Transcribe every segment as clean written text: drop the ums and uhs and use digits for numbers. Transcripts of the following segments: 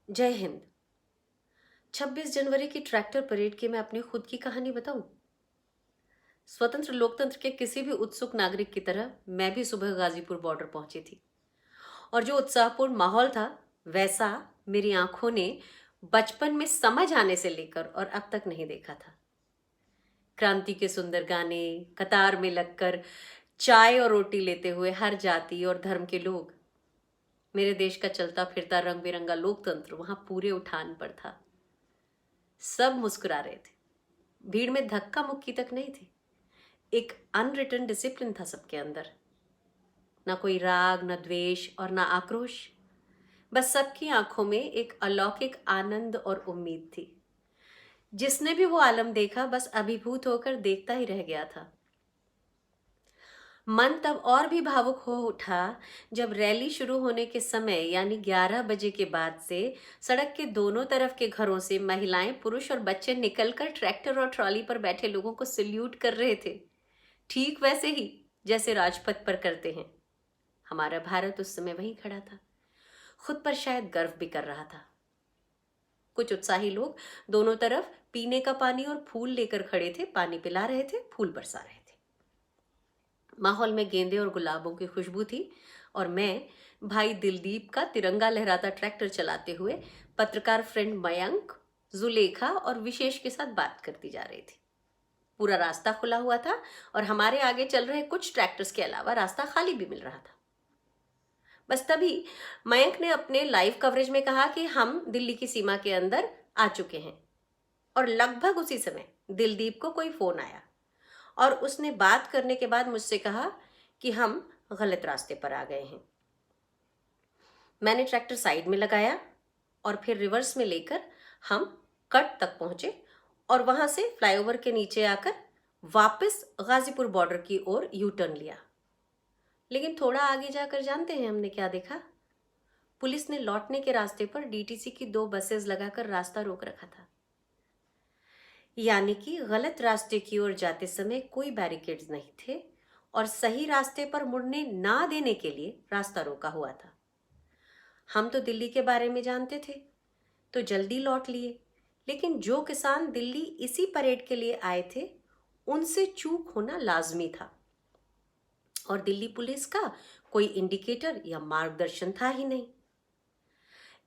जय हिंद। 26 जनवरी की tractor parade की मैं अपनी खुद की कहानी बताऊं। स्वतंत्र लोकतंत्र के किसी भी उत्सुक नागरिक की तरह मैं भी सुबह गाजीपुर बॉर्डर पहुंची थी और जो उत्साहपूर्ण माहौल था वैसा मेरी आंखों ने बचपन में समझ आने से लेकर और अब तक नहीं देखा था। क्रांति के सुंदर गाने, कतार में लगकर चाय और रोटी लेते हुए हर जाति और धर्म के लोग, मेरे देश का चलता फिरता रंग बिरंगा लोकतंत्र वहां पूरे उठान पर था। सब मुस्कुरा रहे थे। भीड़ में धक्का मुक्की तक नहीं थी। एक अनरिटन डिसिप्लिन था सबके अंदर। ना कोई राग, ना द्वेष और ना आक्रोश। बस सबकी आंखों में एक अलौकिक आनंद और उम्मीद थी। जिसने भी वो आलम देखा बस अभिभूत होकर देखता ही रह गया था। मन तब और भी भावुक हो उठा जब रैली शुरू होने के समय यानी 11 बजे के बाद से सड़क के दोनों तरफ के घरों से महिलाएं, पुरुष और बच्चे निकलकर ट्रैक्टर और ट्रॉली पर बैठे लोगों को सल्यूट कर रहे थे, ठीक वैसे ही जैसे राजपथ पर करते हैं। हमारा भारत उस समय वहीं खड़ा था, खुद पर शायद गर्व भी कर रहा था। कुछ उत्साही लोग दोनों तरफ पीने का पानी और फूल लेकर खड़े थे, पानी पिला रहे थे, फूल बरसा रहे थे। माहौल में गेंदे और गुलाबों की खुशबू थी और मैं भाई दिलदीप का तिरंगा लहराता ट्रैक्टर चलाते हुए पत्रकार फ्रेंड मयंक, जुलेखा और विशेष के साथ बात करती जा रही थी। पूरा रास्ता खुला हुआ था और हमारे आगे चल रहे कुछ ट्रैक्टर्स के अलावा रास्ता खाली भी मिल रहा था। बस तभी मयंक ने अपने लाइव कवरेज में कहा कि हम दिल्ली की सीमा के अंदर आ चुके हैं और लगभग उसी समय दिलदीप को कोई फोन आया और उसने बात करने के बाद मुझसे कहा कि हम गलत रास्ते पर आ गए हैं। मैंने ट्रैक्टर साइड में लगाया और फिर रिवर्स में लेकर हम कट तक पहुंचे और वहां से फ्लाईओवर के नीचे आकर वापस गाजीपुर बॉर्डर की ओर यू टर्न लिया। लेकिन थोड़ा आगे जाकर जानते हैं हमने क्या देखा? पुलिस ने लौटने के रास्ते पर डीटीसी की 2 बसेस लगाकर रास्ता रोक रखा था। यानी कि गलत रास्ते की ओर जाते समय कोई बैरिकेड्स नहीं थे और सही रास्ते पर मुड़ने ना देने के लिए रास्ता रोका हुआ था। हम तो दिल्ली के बारे में जानते थे तो जल्दी लौट लिए, लेकिन जो किसान दिल्ली इसी परेड के लिए आए थे उनसे चूक होना लाजमी था और दिल्ली पुलिस का कोई इंडिकेटर या मार्गदर्शन था ही नहीं।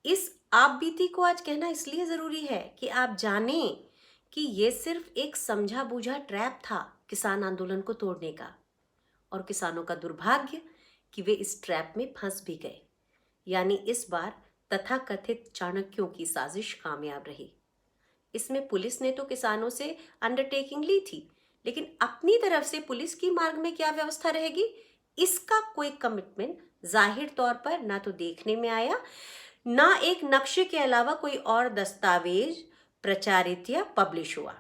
इस आप बीती को आज कहना इसलिए जरूरी है कि आप जानें कि यह सिर्फ एक समझा बूझा ट्रैप था किसान आंदोलन को तोड़ने का, और किसानों का दुर्भाग्य कि वे इस ट्रैप में फंस भी गए। यानी इस बार तथाकथित चाणक्यों की साजिश कामयाब रही। इसमें पुलिस ने तो किसानों से अंडरटेकिंग ली थी, लेकिन अपनी तरफ से पुलिस की मार्ग में क्या व्यवस्था रहेगी इसका कोई कमिटमेंट जाहिर तौर पर ना तो देखने में आया, ना एक नक्शे के अलावा कोई और दस्तावेज प्रचारित या पब्लिश हुआ।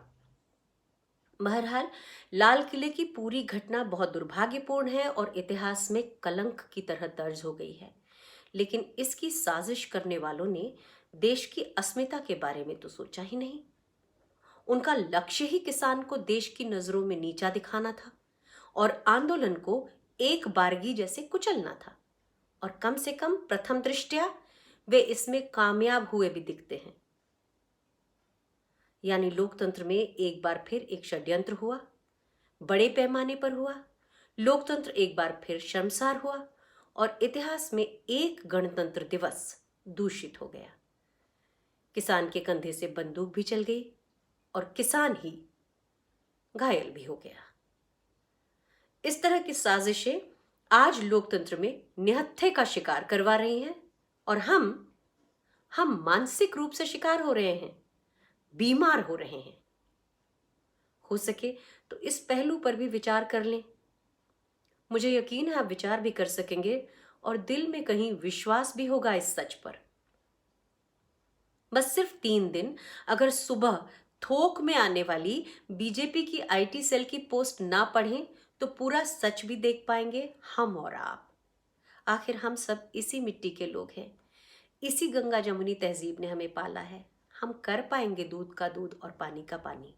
बहरहाल लाल किले की पूरी घटना बहुत दुर्भाग्यपूर्ण है और इतिहास में कलंक की तरह दर्ज हो गई है। लेकिन इसकी साजिश करने वालों ने देश की अस्मिता के बारे में तो सोचा ही नहीं। उनका लक्ष्य ही किसान को देश की नजरों में नीचा दिखाना था और आंदोलन को एक बारगी जैसे कुचलना था। और कम से कम प्रथम दृष्टया वे इसमें कामयाब हुए भी दिखते हैं। यानी लोकतंत्र में एक बार फिर एक षड्यंत्र हुआ, बड़े पैमाने पर हुआ। लोकतंत्र एक बार फिर शर्मसार हुआ और इतिहास में एक गणतंत्र दिवस दूषित हो गया। किसान के कंधे से बंदूक भी चल गई और किसान ही घायल भी हो गया। इस तरह की साजिशें आज लोकतंत्र में निहत्थे का शिकार करवा रही हैं और हम मानसिक रूप से शिकार हो रहे हैं, बीमार हो रहे हैं। हो सके तो इस पहलू पर भी विचार कर लें। मुझे यकीन है आप विचार भी कर सकेंगे और दिल में कहीं विश्वास भी होगा इस सच पर। बस सिर्फ 3 दिन अगर सुबह थोक में आने वाली बीजेपी की आईटी सेल की पोस्ट ना पढ़ें तो पूरा सच भी देख पाएंगे हम और आप। आखिर हम सब इसी मिट्टी के लोग हैं, इसी गंगा जमुनी तहजीब ने हमें पाला है। हम कर पाएंगे दूध का दूध और पानी का पानी।